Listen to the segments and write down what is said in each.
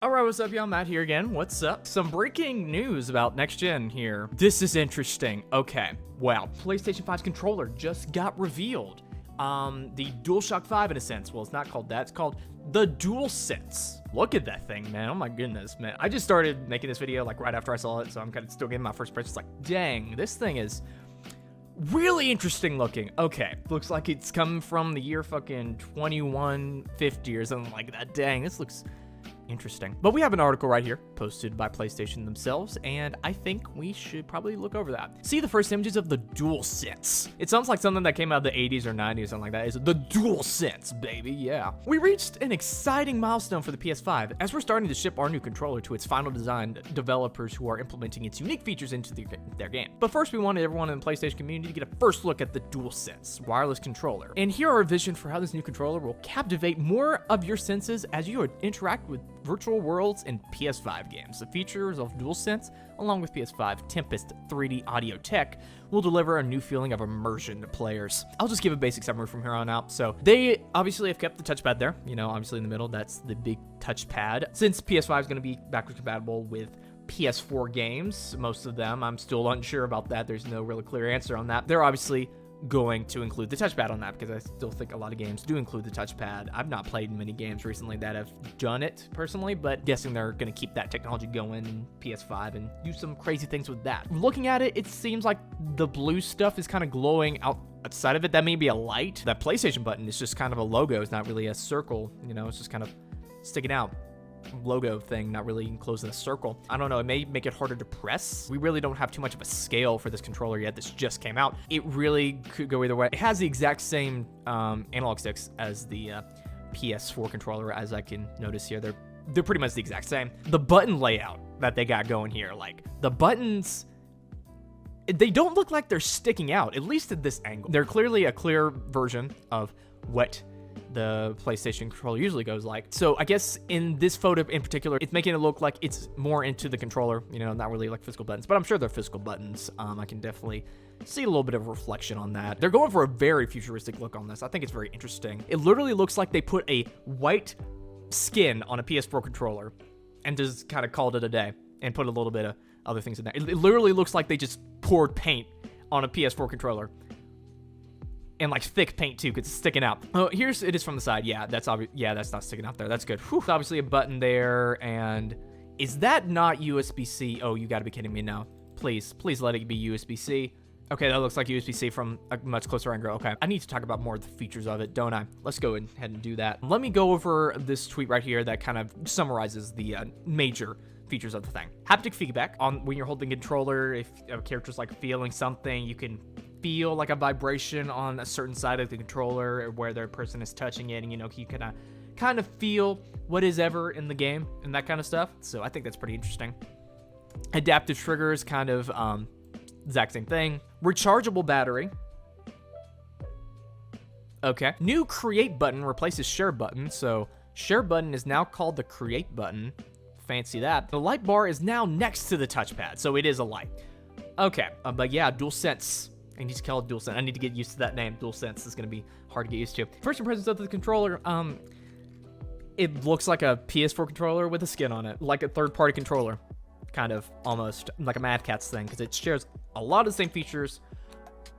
Alright, what's up, y'all? Matt here again. What's up? Some breaking news about next gen here. This is interesting. Okay, well, PlayStation 5's controller just got revealed. The DualShock 5 in a sense. Well, it's not called that. It's called the DualSense. Look at that thing, man. Oh my goodness, man. I just started making this video like right after I saw it, so I'm kind of still getting my first impressions. Like, dang, this thing is really interesting looking. Okay, looks like it's coming from the year fucking 2150 or something like that. Dang, this looks interesting. But we have an article right here posted by PlayStation themselves, and I think we should probably look over that. See the first images of the DualSense. It sounds like something that came out of the 80s or 90s or something like that. It's the DualSense, baby, yeah. We reached an exciting milestone for the PS5 as we're starting to ship our new controller to its final design developers who are implementing its unique features into their game. But first, we wanted everyone in the PlayStation community to get a first look at the DualSense wireless controller. And here are a vision for how this new controller will captivate more of your senses as you interact with virtual worlds in PS5 games. The features of DualSense, along with PS5 Tempest 3D audio tech, will deliver a new feeling of immersion to players. I'll just give a basic summary from here on out. So they obviously have kept the touchpad there, you know, obviously in the middle, that's the big touchpad. Since PS5 is going to be backwards compatible with PS4 games, most of them, I'm still unsure about that. There's no really clear answer on that. They're obviously going to include the touchpad on that because I still think a lot of games do include the touchpad. I've not played many games recently that have done it personally, but guessing they're going to keep that technology going in PS5 and do some crazy things with that. Looking at it, it seems like the blue stuff is kind of glowing outside of it. That may be a light. That PlayStation button is just kind of a logo. It's not really a circle, you know, it's just kind of sticking out. Logo thing, not really enclosed in a circle. I don't know, it may make it harder to press. We really don't have too much of a scale for this controller yet. This just came out. It really could go either way. It has the exact same analog sticks as the PS4 controller, as I can notice here. They're pretty much the exact same. The button layout that they got going here, like the buttons, they don't look like they're sticking out, at least at this angle. They're clearly a clear version of what the PlayStation controller usually goes like. So I guess in this photo in particular, it's making it look like it's more into the controller, you know, not really like physical buttons, but I'm sure they're physical buttons. I can definitely see a little bit of reflection on that. They're going for a very futuristic look on this. I think it's very interesting. It literally looks like they put a white skin on a PS4 controller and just kind of called it a day and put a little bit of other things in there. It literally looks like they just poured paint on a PS4 controller. And like thick paint too, because it's sticking out. Oh, it is from the side. Yeah, that's obvious. Yeah, that's not sticking out there. That's good. Whew. Obviously a button there, and is that not USB-C? Oh, you got to be kidding me now. Please let it be USB-C. Okay, that looks like USB-C from a much closer angle. Okay, I need to talk about more of the features of it, don't I? Let's go ahead and do that. Let me go over this tweet right here that kind of summarizes the major features of the thing. Haptic feedback on when you're holding a controller. If a character's like feeling something, you can feel like a vibration on a certain side of the controller where the person is touching it, and you know, you can kind of feel what is ever in the game and that kind of stuff. So I think that's pretty interesting. Adaptive triggers, kind of exact same thing. Rechargeable battery. Okay. New create button replaces share button, so share button is now called the create button. Fancy that. The light bar is now next to the touchpad, so it is a light. Okay, but yeah, DualSense. I need to call it DualSense. I need to get used to that name. DualSense is going to be hard to get used to. First impressions of the controller, it looks like a PS4 controller with a skin on it, like a third-party controller, kind of, almost, like a Mad Catz thing, because it shares a lot of the same features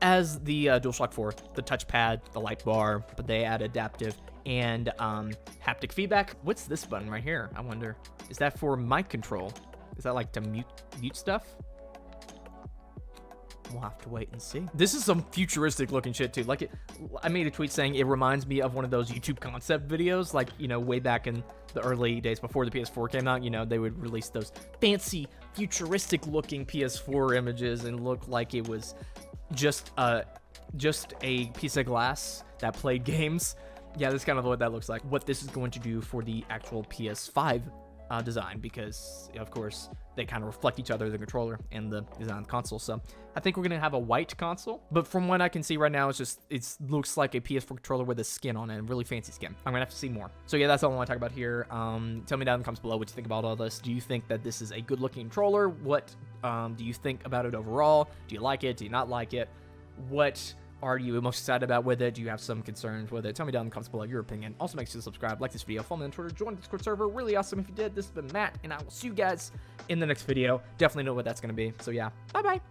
as the DualShock 4, the touchpad, the light bar, but they add adaptive and haptic feedback. What's this button right here? I wonder, is that for mic control? Is that like to mute stuff? We'll have to wait and see. This is some futuristic looking shit too. Like I made a tweet saying it reminds me of one of those YouTube concept videos, like, you know, way back in the early days before the PS4 came out. You know, they would release those fancy futuristic looking PS4 images and look like it was just a piece of glass that played games. Yeah, that's kind of what that looks like. What this is going to do for the actual PS5 design, because of course they kind of reflect each other, the controller and the design of the console. So I think we're gonna have a white console, but from what I can see right now, it looks like a PS4 controller with a skin on it, a really fancy skin. I'm gonna have to see more. So yeah, that's all I want to talk about here. Tell me down in the comments below what you think about all this. Do you think that this is a good looking controller? What do you think about it overall? Do you like it? Do you not like it? What are you most excited about with it? Do you have some concerns with it? Tell me down in the comments below your opinion. Also, make sure to subscribe, like this video, follow me on Twitter, join the Discord server. Really awesome if you did. This has been Matt, and I will see you guys in the next video. Definitely know what that's going to be. So yeah, bye-bye.